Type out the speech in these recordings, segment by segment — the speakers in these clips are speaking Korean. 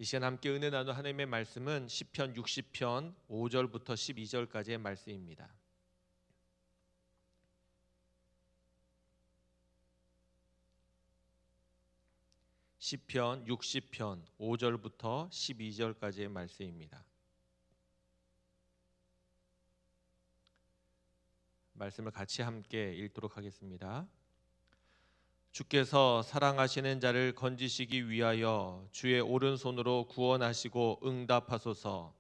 이 시간 함께 은혜 나눌 하나님의 말씀은 시편 60편 5절부터 12절까지의 말씀입니다. 시편 60편 5절부터 12절까지의 말씀입니다. 말씀을 같이 함께 읽도록 하겠습니다. 주께서 사랑하시는 자를 건지시기 위하여 주의 오른손으로 구원하시고 응답하소서.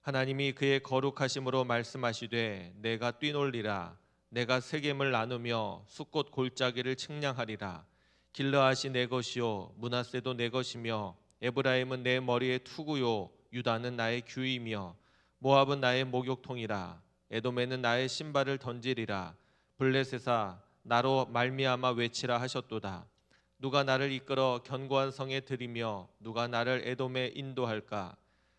하나님이 그의 거룩하심으로 말씀하시되 내가 뛰놀리라. 내가 세겜을 나누며 숫곳 골짜기를 측량하리라. 길르앗이 내 것이요 므낫세도 내 것이며 에브라임은 내 머리의 투구요 유다는 나의 규이며 모압은 나의 목욕통이라. 에돔에는 나의 신발을 던지리라. 블레셋아 나로 말미암아 외치라 하셨도다. 누가 나를 이끌어 견고한 성에 들이며 누가 나를 에돔에 인도할까?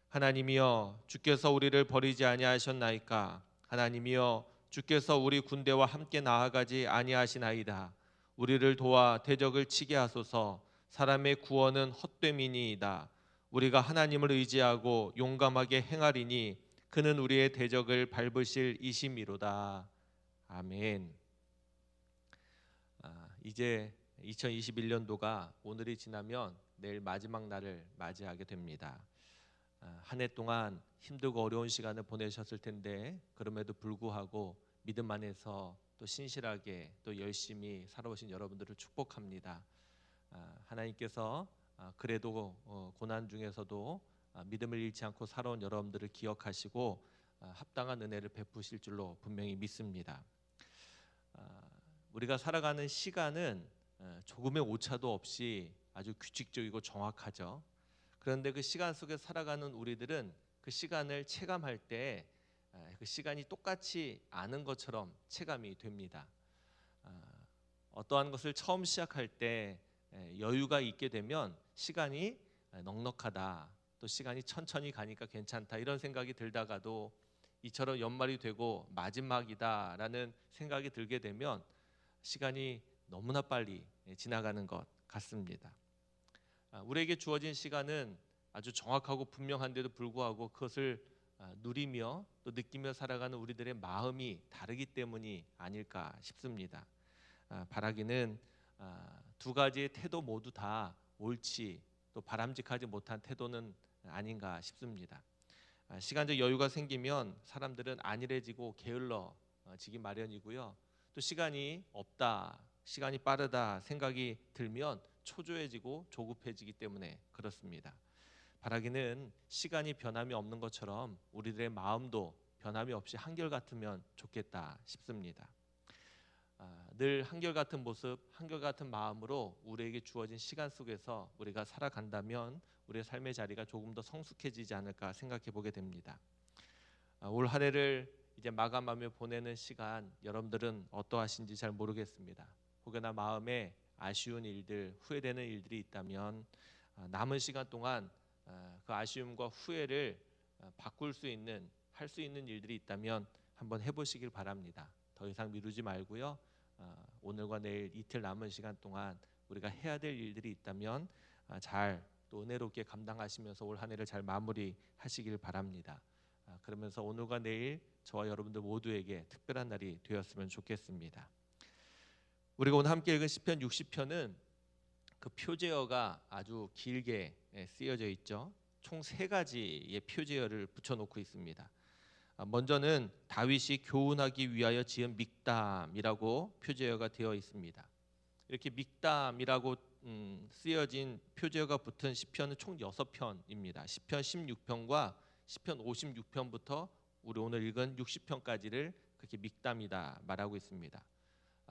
하나님이여 주께서 우리를 버리지 아니하셨나이까? 하나님이여 주께서 우리 군대와 함께 나아가지 아니하시나이다. 우리를 도와 대적을 치게 하소서. 사람의 구원은 헛됨이니이다. 우리가 하나님을 의지하고 용감하게 행하리니 그는 우리의 대적을 밟으실 이심이로다. 아멘. 이제 2021년도가 오늘이 지나면 내일 마지막 날을 맞이하게 됩니다. 한 해 동안 힘들고 어려운 시간을 보내셨을 텐데 그럼에도 불구하고 믿음 안에서 또 신실하게 또 열심히 살아오신 여러분들을 축복합니다. 하나님께서 그래도 고난 중에서도 믿음을 잃지 않고 살아온 여러분들을 기억하시고 합당한 은혜를 베푸실 줄로 분명히 믿습니다. 우리가 살아가는 시간은 조금의 오차도 없이 아주 규칙적이고 정확하죠. 그런데 그 시간 속에 살아가는 우리들은 그 시간을 체감할 때 그 시간이 똑같이 않은 것처럼 체감이 됩니다. 어떠한 것을 처음 시작할 때 여유가 있게 되면 시간이 넉넉하다, 또 시간이 천천히 가니까 괜찮다 이런 생각이 들다가도 이처럼 연말이 되고 마지막이다라는 생각이 들게 되면 시간이 너무나 빨리 지나가는 것 같습니다. 우리에게 주어진 시간은 아주 정확하고 분명한데도 불구하고 그것을 누리며 또 느끼며 살아가는 우리들의 마음이 다르기 때문이 아닐까 싶습니다. 바라기는 두 가지의 태도 모두 다 옳지 또 바람직하지 못한 태도는 아닌가 싶습니다. 시간적 여유가 생기면 사람들은 안일해지고 게을러지기 마련이고요. 또 시간이 없다, 시간이 빠르다 생각이 들면 초조해지고 조급해지기 때문에 그렇습니다. 바라기는 시간이 변함이 없는 것처럼 우리들의 마음도 변함이 없이 한결같으면 좋겠다 싶습니다. 늘 한결같은 모습, 한결같은 마음으로 우리에게 주어진 시간 속에서 우리가 살아간다면 우리의 삶의 자리가 조금 더 성숙해지지 않을까 생각해 보게 됩니다. 올 한 해를 이제 마감하며 보내는 시간 여러분들은 어떠하신지 잘 모르겠습니다. 혹여나 마음에 아쉬운 일들, 후회되는 일들이 있다면 남은 시간 동안 그 아쉬움과 후회를 바꿀 수 있는, 할 수 있는 일들이 있다면 한번 해보시길 바랍니다. 더 이상 미루지 말고요. 오늘과 내일 이틀 남은 시간 동안 우리가 해야 될 일들이 있다면 잘 또 은혜롭게 감당하시면서 올 한 해를 잘 마무리하시길 바랍니다. 그러면서 오늘과 내일 저와 여러분들 모두에게 특별한 날이 되었으면 좋겠습니다. 우리가 오늘 함께 읽은 시편 60편은 그 표제어가 아주 길게 쓰여져 있죠. 총 3가지의 표제어를 붙여놓고 있습니다. 먼저는 다윗이 교훈하기 위하여 지은 믹담이라고 표제어가 되어 있습니다. 이렇게 믹담이라고 쓰여진 표제어가 붙은 시편은 총 6편입니다. 시편 16편과 시편 56편부터 우리 오늘 읽은 60편까지를 그렇게 믹담이다 말하고 있습니다.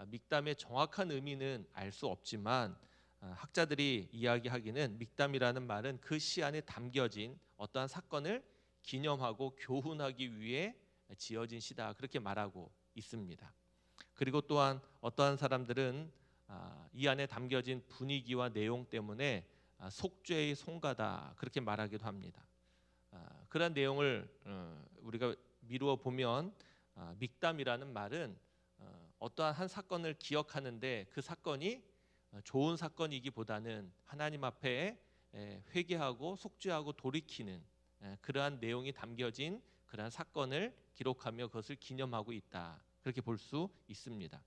믹담의 정확한 의미는 알 수 없지만 학자들이 이야기하기는 믹담이라는 말은 그 시 안에 담겨진 어떠한 사건을 기념하고 교훈하기 위해 지어진 시다 그렇게 말하고 있습니다. 그리고 또한 어떠한 사람들은 이 안에 담겨진 분위기와 내용 때문에 속죄의 송가다 그렇게 말하기도 합니다. 그런 내용을 우리가 미루어 보면 믹담이라는 말은 어떠한 한 사건을 기억하는데 그 사건이 좋은 사건이기보다는 하나님 앞에 회개하고 속죄하고 돌이키는 그러한 내용이 담겨진 그러한 사건을 기록하며 그것을 기념하고 있다. 그렇게 볼 수 있습니다.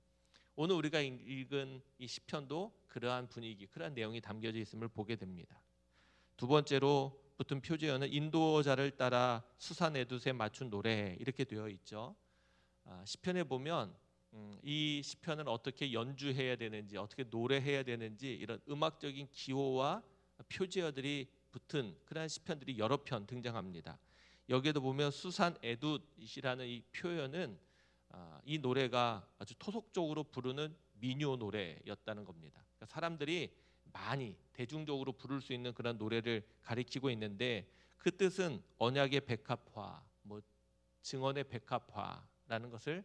오늘 우리가 읽은 이 시편도 그러한 분위기, 그러한 내용이 담겨져 있음을 보게 됩니다. 두 번째로 붙은 표제어는 인도자를 따라 수산에둣에 맞춘 노래 이렇게 되어 있죠. 시편에 보면 이 시편을 어떻게 연주해야 되는지, 어떻게 노래해야 되는지 이런 음악적인 기호와 표제어들이 붙은 그러한 시편들이 여러 편 등장합니다. 여기에도 보면 수산에둣이라는 이 표현은 이 노래가 아주 토속적으로 부르는 민요 노래였다는 겁니다. 그러니까 사람들이 많이 대중적으로 부를 수 있는 그런 노래를 가리키고 있는데 그 뜻은 언약의 백합화, 증언의 백합화라는 것을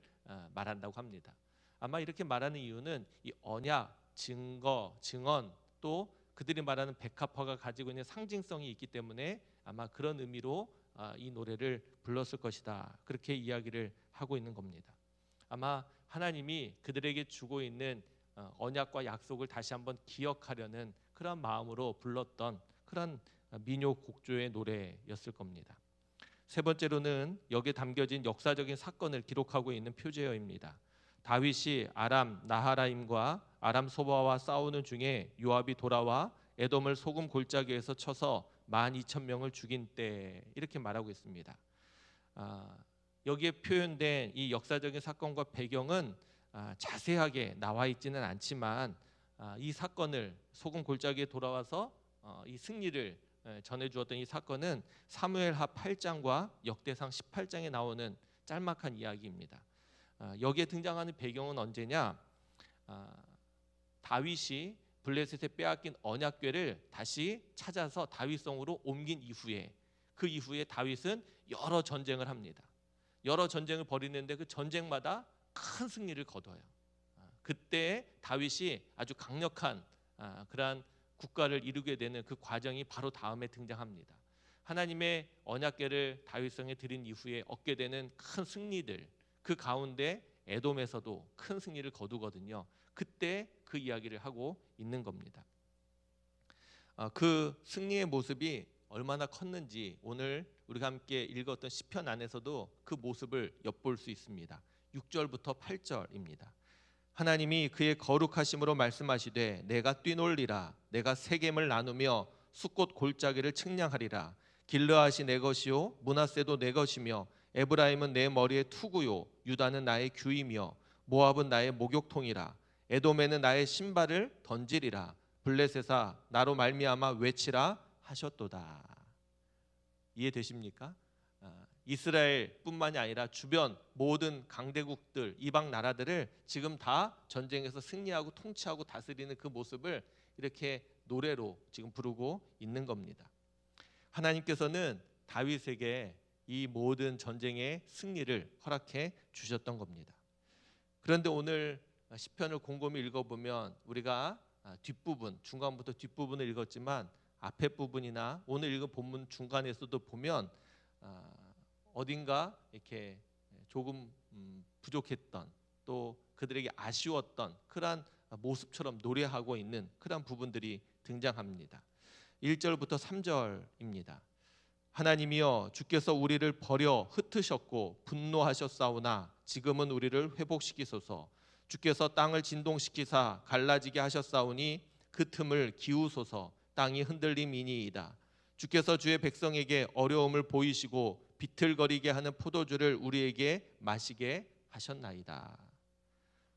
말한다고 합니다. 아마 이렇게 말하는 이유는 이 언약, 증거, 증언 또 그들이 말하는 백합화가 가지고 있는 상징성이 있기 때문에 아마 그런 의미로 이 노래를 불렀을 것이다. 그렇게 이야기를 하고 있는 겁니다. 아마 하나님이 그들에게 주고 있는 언약과 약속을 다시 한번 기억하려는 그런 마음으로 불렀던 그런 민요 곡조의 노래였을 겁니다. 세 번째로는 여기에 담겨진 역사적인 사건을 기록하고 있는 표제어입니다. 다윗이 아람 나하라임과 아람 소바와 싸우는 중에 요압이 돌아와 에돔을 소금 골짜기에서 쳐서 12,000명을 죽인 때 이렇게 말하고 있습니다. 여기에 표현된 이 역사적인 사건과 배경은 자세하게 나와 있지는 않지만 이 사건을 소금 골짜기에 돌아와서 이 승리를 전해주었던 이 사건은 사무엘하 8장과 역대상 18장에 나오는 짤막한 이야기입니다. 여기에 등장하는 배경은 언제냐? 다윗이 블레셋에 빼앗긴 언약궤를 다시 찾아서 다윗성으로 옮긴 이후에 그 이후에 다윗은 여러 전쟁을 합니다. 여러 전쟁을 벌이는데 그 전쟁마다 큰 승리를 거둬요. 그때 다윗이 아주 강력한 그러한 국가를 이루게 되는 그 과정이 바로 다음에 등장합니다. 하나님의 언약궤를 다윗성에 드린 이후에 얻게 되는 큰 승리들, 그 가운데 에돔에서도 큰 승리를 거두거든요. 그때 그 이야기를 하고 있는 겁니다. 그 승리의 모습이 얼마나 컸는지 오늘 우리가 함께 읽었던 시편 안에서도 그 모습을 엿볼 수 있습니다. 6절부터 8절입니다. 하나님이 그의 거룩하심으로 말씀하시되 내가 뛰놀리라 내가 세겜을 나누며 숫곳 골짜기를 측량하리라. 길르앗이 내 것이요 므낫세도 내 것이며 에브라임은 내 머리의 투구요 유다는 나의 규이며 모압은 나의 목욕통이라. 에돔에는 나의 신발을 던지리라. 블레셋아 나로 말미암아 외치라 하셨도다. 이해되십니까? 이스라엘뿐만이 아니라 주변 모든 강대국들, 이방 나라들을 지금 다 전쟁에서 승리하고 통치하고 다스리는 그 모습을 이렇게 노래로 지금 부르고 있는 겁니다. 하나님께서는 다윗에게 이 모든 전쟁의 승리를 허락해 주셨던 겁니다. 그런데 오늘 시편을 곰곰이 읽어보면 우리가 뒷부분, 중간부터 뒷부분을 읽었지만 앞에 부분이나 오늘 읽은 본문 중간에서도 보면 어딘가 이렇게 조금 부족했던 또 그들에게 아쉬웠던 그러한 모습처럼 노래하고 있는 그러한 부분들이 등장합니다. 1절부터 3절입니다. 하나님이여 주께서 우리를 버려 흩으셨고 분노하셨사오나 지금은 우리를 회복시키소서. 주께서 땅을 진동시키사 갈라지게 하셨사오니 그 틈을 기우소서. 땅이 흔들림이니이다. 주께서 주의 백성에게 어려움을 보이시고 비틀거리게 하는 포도주를 우리에게 마시게 하셨나이다.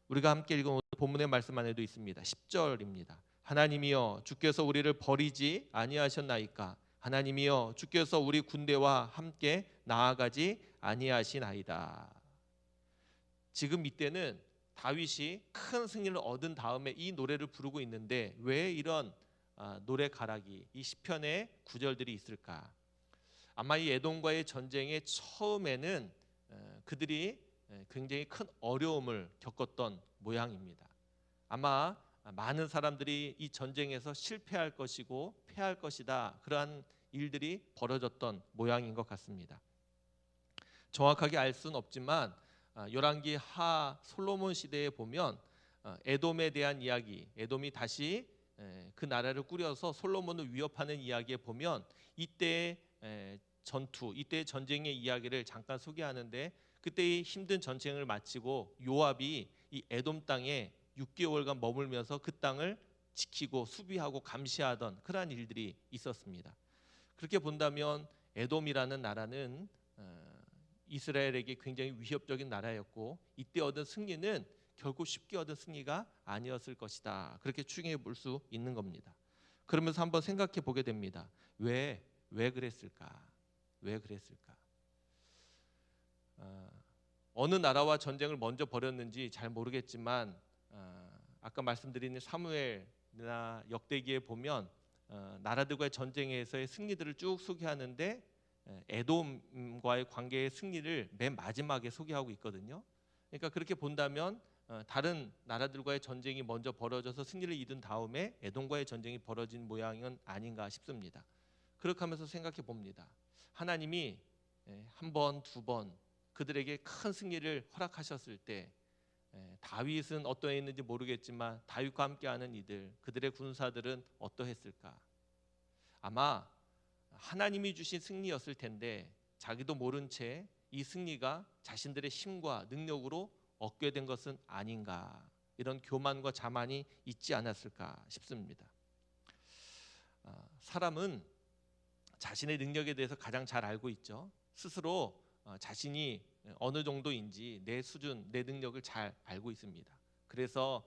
우리가 함께 읽은 본문의 말씀 안에도 있습니다. 10절입니다. 하나님이여 주께서 우리를 버리지 아니하셨나이까. 하나님이여 주께서 우리 군대와 함께 나아가지 아니하시나이다. 지금 이때는 다윗이 큰 승리를 얻은 다음에 이 노래를 부르고 있는데 왜 이런 노래 가락이 이 시편의 구절들이 있을까? 아마 이 에돔과의 전쟁의 처음에는 그들이 굉장히 큰 어려움을 겪었던 모양입니다. 아마 많은 사람들이 이 전쟁에서 실패할 것이고 패할 것이다 그러한 일들이 벌어졌던 모양인 것 같습니다. 정확하게 알 수는 없지만 열왕기 하 솔로몬 시대에 보면 에돔에 대한 이야기, 에돔이 다시 그 나라를 꾸려서 솔로몬을 위협하는 이야기에 보면 이때의 전투, 이때의 전쟁의 이야기를 잠깐 소개하는데, 그때의 힘든 전쟁을 마치고 요압이 이 에돔 땅에 6개월간 머물면서 그 땅을 지키고 수비하고 감시하던 그러한 일들이 있었습니다. 그렇게 본다면 에돔이라는 나라는 이스라엘에게 굉장히 위협적인 나라였고, 이때 얻은 승리는 결국 쉽게 얻은 승리가 아니었을 것이다, 그렇게 추정해 볼 수 있는 겁니다. 그러면서 한번 생각해 보게 됩니다. 왜 그랬을까? 왜 그랬을까? 어느 나라와 전쟁을 먼저 벌였는지 잘 모르겠지만, 아까 말씀드린 사무엘이나 역대기에 보면 나라들과의 전쟁에서의 승리들을 쭉 소개하는데, 에돔과의 관계의 승리를 맨 마지막에 소개하고 있거든요. 그러니까 그렇게 본다면 다른 나라들과의 전쟁이 먼저 벌어져서 승리를 이룬 다음에 에돔과의 전쟁이 벌어진 모양은 아닌가 싶습니다. 그렇게 하면서 생각해 봅니다. 하나님이 한 번, 두 번 그들에게 큰 승리를 허락하셨을 때, 다윗은 어떠했는지 모르겠지만 다윗과 함께하는 이들, 그들의 군사들은 어떠했을까? 아마 하나님이 주신 승리였을 텐데 자기도 모른 채 이 승리가 자신들의 힘과 능력으로 얻게 된 것은 아닌가, 이런 교만과 자만이 있지 않았을까 싶습니다. 사람은 자신의 능력에 대해서 가장 잘 알고 있죠. 스스로 자신이 어느 정도인지 내 수준, 내 능력을 잘 알고 있습니다. 그래서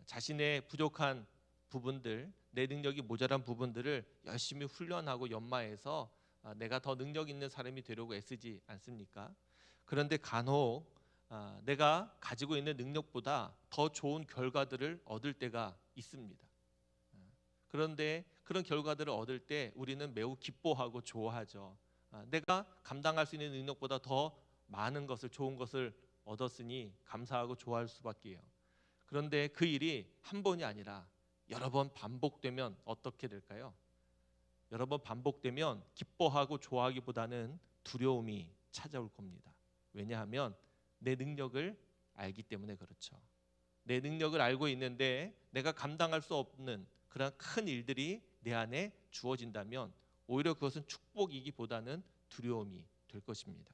자신의 부족한 부분들, 내 능력이 모자란 부분들을 열심히 훈련하고 연마해서 내가 더 능력 있는 사람이 되려고 애쓰지 않습니까? 그런데 간혹 내가 가지고 있는 능력보다 더 좋은 결과들을 얻을 때가 있습니다. 그런데 그런 결과들을 얻을 때 우리는 매우 기뻐하고 좋아하죠. 내가 감당할 수 있는 능력보다 더 많은 것을, 좋은 것을 얻었으니 감사하고 좋아할 수밖에요. 그런데 그 일이 한 번이 아니라 여러 번 반복되면 어떻게 될까요? 여러 번 반복되면 기뻐하고 좋아하기보다는 두려움이 찾아올 겁니다. 왜냐하면 내 능력을 알기 때문에 그렇죠. 내 능력을 알고 있는데 내가 감당할 수 없는 그런 큰 일들이 내 안에 주어진다면 오히려 그것은 축복이기보다는 두려움이 될 것입니다.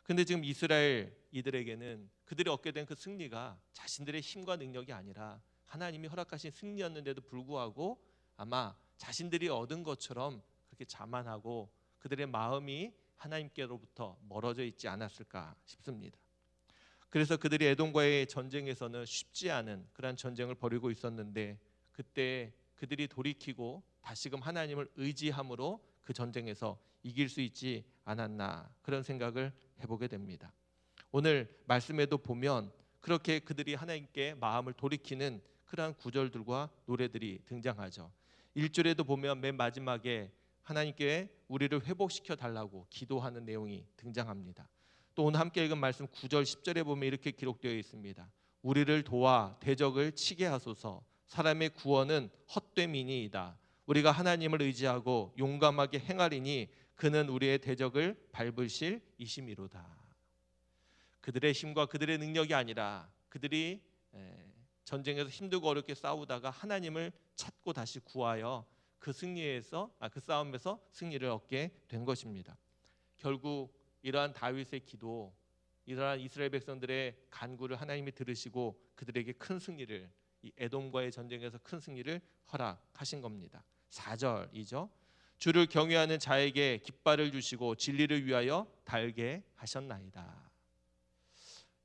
근데 지금 이스라엘 이들에게는 그들이 얻게 된 그 승리가 자신들의 힘과 능력이 아니라 하나님이 허락하신 승리였는데도 불구하고 아마 자신들이 얻은 것처럼 그렇게 자만하고 그들의 마음이 하나님께로부터 멀어져 있지 않았을까 싶습니다. 그래서 그들이 에돔과의 전쟁에서는 쉽지 않은 그런 전쟁을 벌이고 있었는데, 그때 그들이 돌이키고 다시금 하나님을 의지함으로 그 전쟁에서 이길 수 있지 않았나, 그런 생각을 해보게 됩니다. 오늘 말씀에도 보면 그렇게 그들이 하나님께 마음을 돌이키는 그러한 구절들과 노래들이 등장하죠. 1절에도 보면 맨 마지막에 하나님께 우리를 회복시켜 달라고 기도하는 내용이 등장합니다. 또 오늘 함께 읽은 말씀 9절 10절에 보면 이렇게 기록되어 있습니다. 우리를 도와 대적을 치게 하소서. 사람의 구원은 헛됨이니이다. 우리가 하나님을 의지하고 용감하게 행하리니 그는 우리의 대적을 밟으실 이심이로다. 그들의 힘과 그들의 능력이 아니라 그들이 전쟁에서 힘들고 어렵게 싸우다가 하나님을 찾고 다시 구하여 그 싸움에서 승리를 얻게 된 것입니다. 결국 이러한 다윗의 기도, 이러한 이스라엘 백성들의 간구를 하나님이 들으시고 그들에게 큰 승리를, 이 에돔과의 전쟁에서 큰 승리를 허락하신 겁니다. 4절이죠. 주를 경외하는 자에게 깃발을 주시고 진리를 위하여 달게 하셨나이다.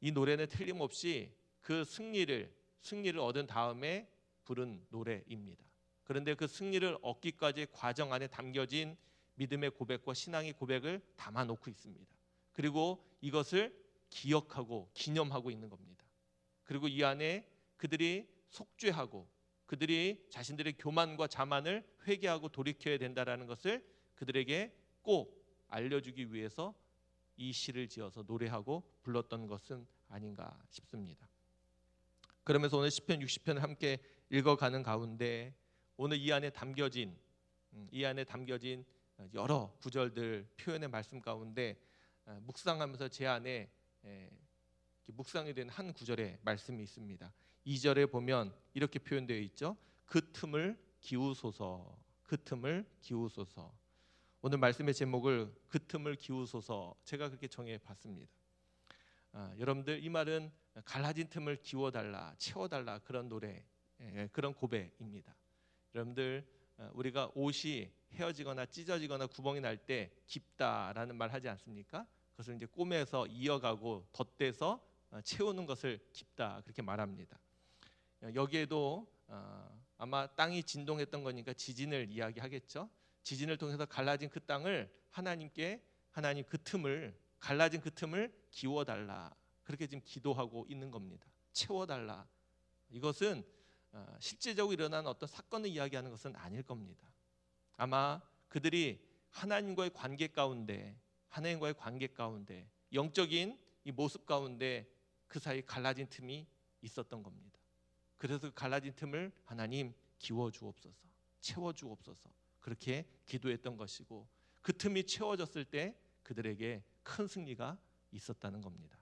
이 노래는 틀림없이 그 승리를 얻은 다음에 부른 노래입니다. 그런데 그 승리를 얻기까지의 과정 안에 담겨진 믿음의 고백과 신앙의 고백을 담아놓고 있습니다. 그리고 이것을 기억하고 기념하고 있는 겁니다. 그리고 이 안에 그들이 속죄하고 그들이 자신들의 교만과 자만을 회개하고 돌이켜야 된다는 것을 그들에게 꼭 알려주기 위해서 이 시를 지어서 노래하고 불렀던 것은 아닌가 싶습니다. 그러면서 오늘 시편 60편을 함께 읽어가는 가운데 오늘 이 안에 담겨진 여러 구절들, 표현의 말씀 가운데 묵상하면서 제 안에 묵상이 된 한 구절의 말씀이 있습니다. 2절에 보면 이렇게 표현되어 있죠. 그 틈을 기우소서. 그 틈을 기우소서. 오늘 말씀의 제목을 그 틈을 기우소서, 제가 그렇게 정해 봤습니다. 여러분들, 이 말은 갈라진 틈을 기워달라, 채워달라, 그런 노래, 그런 고백입니다. 여러분들, 우리가 옷이 헤어지거나 찢어지거나 구멍이 날 때 깊다라는 말 하지 않습니까? 그것을 이제 꼬매서 이어가고 덧대서 채우는 것을 깊다, 그렇게 말합니다. 여기에도 아마 땅이 진동했던 거니까 지진을 이야기하겠죠. 지진을 통해서 갈라진 그 땅을 하나님 그 틈을, 갈라진 그 틈을 기워달라, 그렇게 지금 기도하고 있는 겁니다. 채워달라. 이것은 실제적으로 일어난 어떤 사건을 이야기하는 것은 아닐 겁니다. 아마 그들이 하나님과의 관계 가운데, 영적인 이 모습 가운데 그 사이 갈라진 틈이 있었던 겁니다. 그래서 그 갈라진 틈을 하나님 기워 주옵소서, 채워 주옵소서, 그렇게 기도했던 것이고, 그 틈이 채워졌을 때 그들에게 큰 승리가 있었다는 겁니다.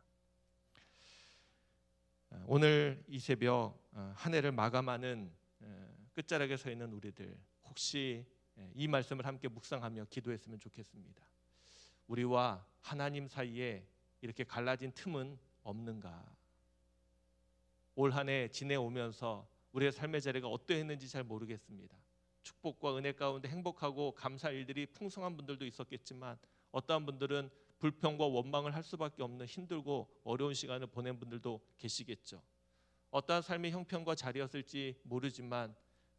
오늘 이 새벽 한 해를 마감하는 끝자락에 서 있는 우리들, 혹시 이 말씀을 함께 묵상하며 기도했으면 좋겠습니다. 우리와 하나님 사이에 이렇게 갈라진 틈은 없는가? 올 한 해 지내오면서 우리의 삶의 자리가 어떠했는지 잘 모르겠습니다. 축복과 은혜 가운데 행복하고 감사할 일들이 풍성한 분들도 있었겠지만, 어떠한 분들은 불평과 원망을 할 수밖에 없는 힘들고 어려운 시간을 보낸 분들도 계시겠죠. 어떠한 삶의 형편과 자리였을지 모르지만,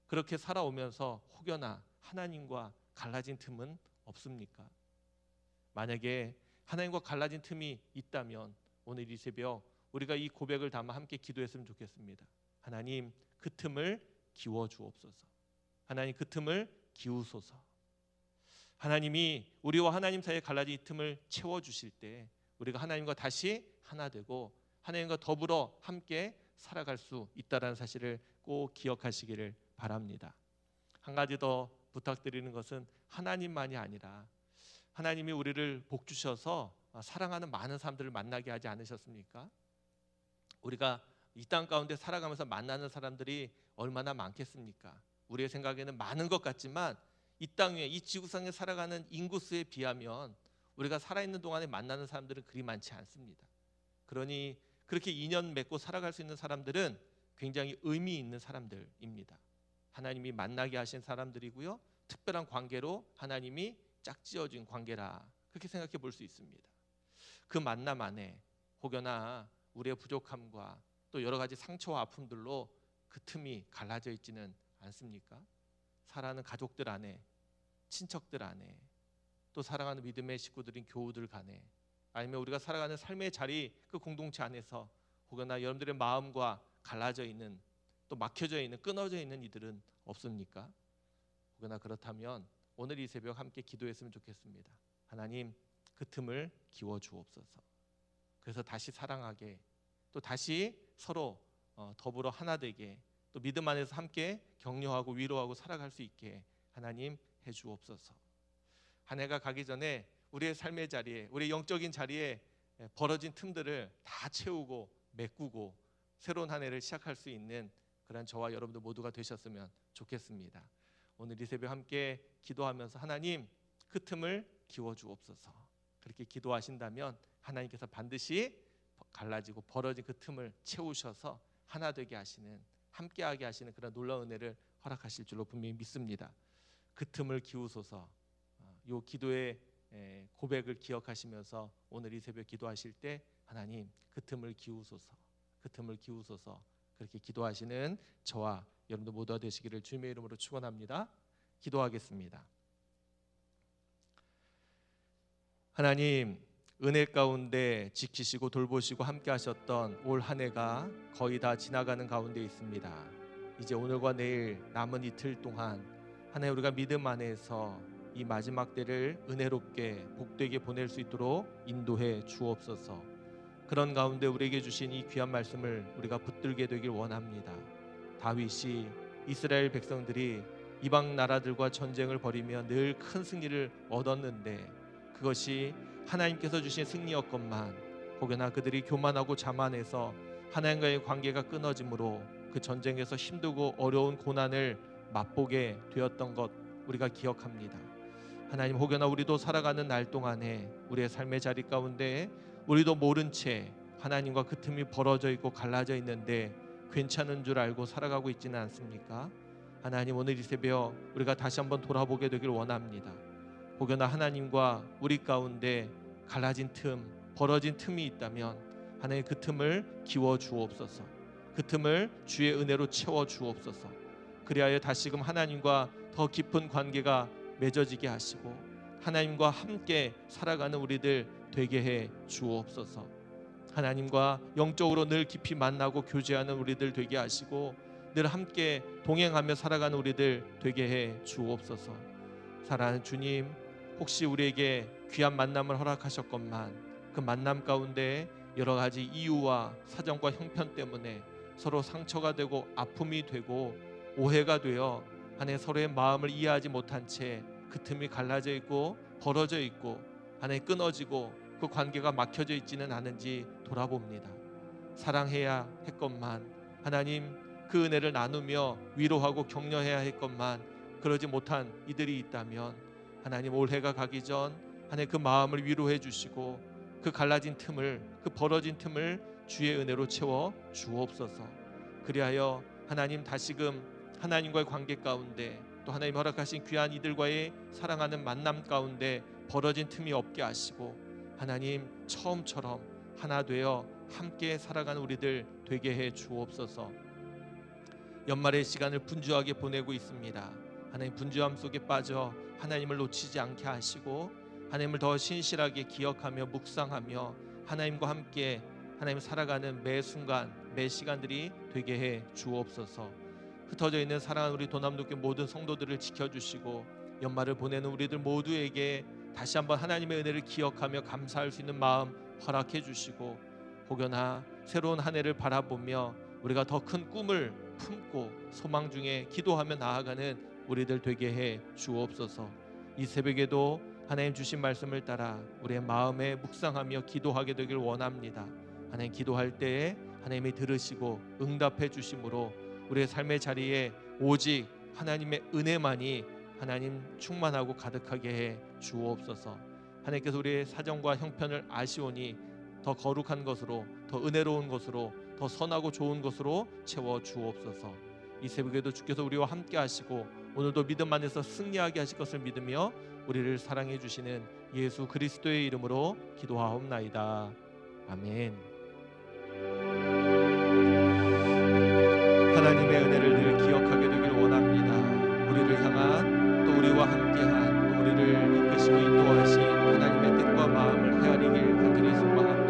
그렇게 살아오면서 혹여나 하나님과 갈라진 틈은 없습니까? 만약에 하나님과 갈라진 틈이 있다면 오늘 이 새벽 우리가 이 고백을 담아 함께 기도했으면 좋겠습니다. 하나님, 그 틈을 기워 주옵소서. 하나님, 그 틈을 기우소서. 하나님이 우리와 하나님 사이에 갈라진 이 틈을 채워주실 때 우리가 하나님과 다시 하나 되고 하나님과 더불어 함께 살아갈 수 있다는 사실을 꼭 기억하시기를 바랍니다. 한 가지 더 부탁드리는 것은, 하나님만이 아니라 하나님이 우리를 복 주셔서 사랑하는 많은 사람들을 만나게 하지 않으셨습니까? 우리가 이 땅 가운데 살아가면서 만나는 사람들이 얼마나 많겠습니까? 우리의 생각에는 많은 것 같지만, 이 땅 위에, 이 지구상에 살아가는 인구수에 비하면 우리가 살아있는 동안에 만나는 사람들은 그리 많지 않습니다. 그러니 그렇게 인연 맺고 살아갈 수 있는 사람들은 굉장히 의미 있는 사람들입니다. 하나님이 만나게 하신 사람들이고요, 특별한 관계로 하나님이 짝지어준 관계라, 그렇게 생각해 볼 수 있습니다. 그 만남 안에 혹여나 우리의 부족함과 또 여러 가지 상처와 아픔들로 그 틈이 갈라져 있지는 않습니까? 사랑하는 가족들 안에, 친척들 안에, 또 사랑하는 믿음의 식구들인 교우들 간에, 아니면 우리가 살아가는 삶의 자리, 그 공동체 안에서 혹여나 여러분들의 마음과 갈라져 있는, 또 막혀져 있는, 끊어져 있는 이들은 없습니까? 혹여나 그렇다면 오늘 이 새벽 함께 기도했으면 좋겠습니다. 하나님, 그 틈을 기워 주옵소서. 그래서 다시 사랑하게, 또 다시 서로 더불어 하나 되게, 또 믿음 안에서 함께 격려하고 위로하고 살아갈 수 있게 하나님 해 주옵소서. 한 해가 가기 전에 우리의 삶의 자리에, 우리의 영적인 자리에 벌어진 틈들을 다 채우고 메꾸고 새로운 한 해를 시작할 수 있는 그런 저와 여러분들 모두가 되셨으면 좋겠습니다. 오늘 이 새벽 함께 기도하면서 하나님, 그 틈을 기워 주옵소서, 그렇게 기도하신다면 하나님께서 반드시 갈라지고 벌어진 그 틈을 채우셔서 하나 되게 하시는, 함께하게 하시는 그런 놀라운 은혜를 허락하실 줄로 분명히 믿습니다. 그 틈을 기우소서, 이 기도의 고백을 기억하시면서 오늘 이 새벽 기도하실 때 하나님, 그 틈을 기우소서, 그 틈을 기우소서, 그렇게 기도하시는 저와 여러분들 모두가 되시기를 주님의 이름으로 축원합니다. 기도하겠습니다. 하나님, 은혜 가운데 지키시고 돌보시고 함께 하셨던 올 한 해가 거의 다 지나가는 가운데 있습니다. 이제 오늘과 내일 남은 이틀 동안 한 해 우리가 믿음 안에서 이 마지막 때를 은혜롭게 복되게 보낼 수 있도록 인도해 주옵소서. 그런 가운데 우리에게 주신 이 귀한 말씀을 우리가 붙들게 되길 원합니다. 다윗이 이스라엘 백성들이 이방 나라들과 전쟁을 벌이며 늘 큰 승리를 얻었는데, 그것이 하나님께서 주신 승리였건만 혹여나 그들이 교만하고 자만해서 하나님과의 관계가 끊어짐으로 그 전쟁에서 힘들고 어려운 고난을 맛보게 되었던 것 우리가 기억합니다. 하나님, 혹여나 우리도 살아가는 날 동안에 우리의 삶의 자리 가운데 우리도 모른 채 하나님과 그 틈이 벌어져 있고 갈라져 있는데 괜찮은 줄 알고 살아가고 있지는 않습니까? 하나님, 오늘 이 새벽 우리가 다시 한번 돌아보게 되길 원합니다. 혹여나 하나님과 우리 가운데 갈라진 틈, 벌어진 틈이 있다면 하나님 그 틈을 기워 주옵소서. 그 틈을 주의 은혜로 채워 주옵소서. 그리하여 다시금 하나님과 더 깊은 관계가 맺어지게 하시고 하나님과 함께 살아가는 우리들 되게 해 주옵소서. 하나님과 영적으로 늘 깊이 만나고 교제하는 우리들 되게 하시고 늘 함께 동행하며 살아가는 우리들 되게 해 주옵소서. 사랑하는 주님, 혹시 우리에게 귀한 만남을 허락하셨건만 그 만남 가운데 여러 가지 이유와 사정과 형편 때문에 서로 상처가 되고 아픔이 되고 오해가 되어 하나님 서로의 마음을 이해하지 못한 채 그 틈이 갈라져 있고 벌어져 있고 하나님 끊어지고 그 관계가 막혀져 있지는 않은지 돌아봅니다. 사랑해야 했건만 하나님 그 은혜를 나누며 위로하고 격려해야 했건만 그러지 못한 이들이 있다면 하나님 올해가 가기 전 하나님 그 마음을 위로해 주시고 그 갈라진 틈을, 그 벌어진 틈을 주의 은혜로 채워 주옵소서. 그리하여 하나님 다시금 하나님과의 관계 가운데 또 하나님 허락하신 귀한 이들과의 사랑하는 만남 가운데 벌어진 틈이 없게 하시고 하나님 처음처럼 하나 되어 함께 살아가는 우리들 되게 해 주옵소서. 연말의 시간을 분주하게 보내고 있습니다. 하나님 분주함 속에 빠져 하나님을 놓치지 않게 하시고 하나님을 더 신실하게 기억하며 묵상하며 하나님과 함께 하나님 살아가는 매 순간 매 시간들이 되게 해 주옵소서. 흩어져 있는 사랑하는 우리 도남독교 모든 성도들을 지켜주시고 연말을 보내는 우리들 모두에게 다시 한번 하나님의 은혜를 기억하며 감사할 수 있는 마음 허락해 주시고 혹여나 새로운 한 해를 바라보며 우리가 더 큰 꿈을 품고 소망 중에 기도하며 나아가는 우리들 되게 해 주옵소서. 이 새벽에도 하나님 주신 말씀을 따라 우리의 마음에 묵상하며 기도하게 되길 원합니다. 하나님 기도할 때에 하나님이 들으시고 응답해 주심으로 우리의 삶의 자리에 오직 하나님의 은혜만이 하나님 충만하고 가득하게 해 주옵소서. 하나님께서 우리의 사정과 형편을 아시오니 더 거룩한 것으로 더 은혜로운 것으로 더 선하고 좋은 것으로 채워 주옵소서. 이 새벽에도 주께서 우리와 함께 하시고 오늘도 믿음 안에서 승리하게 하실 것을 믿으며 우리를 사랑해 주시는 예수 그리스도의 이름으로 기도하옵나이다. 아멘. 하나님의 은혜를 늘 기억하게 되길 원합니다. 우리를 향한 또 우리와 함께한 또 우리를 이끄시고 인도하신 하나님의 뜻과 마음을 헤아리길 간절히 소망합니다.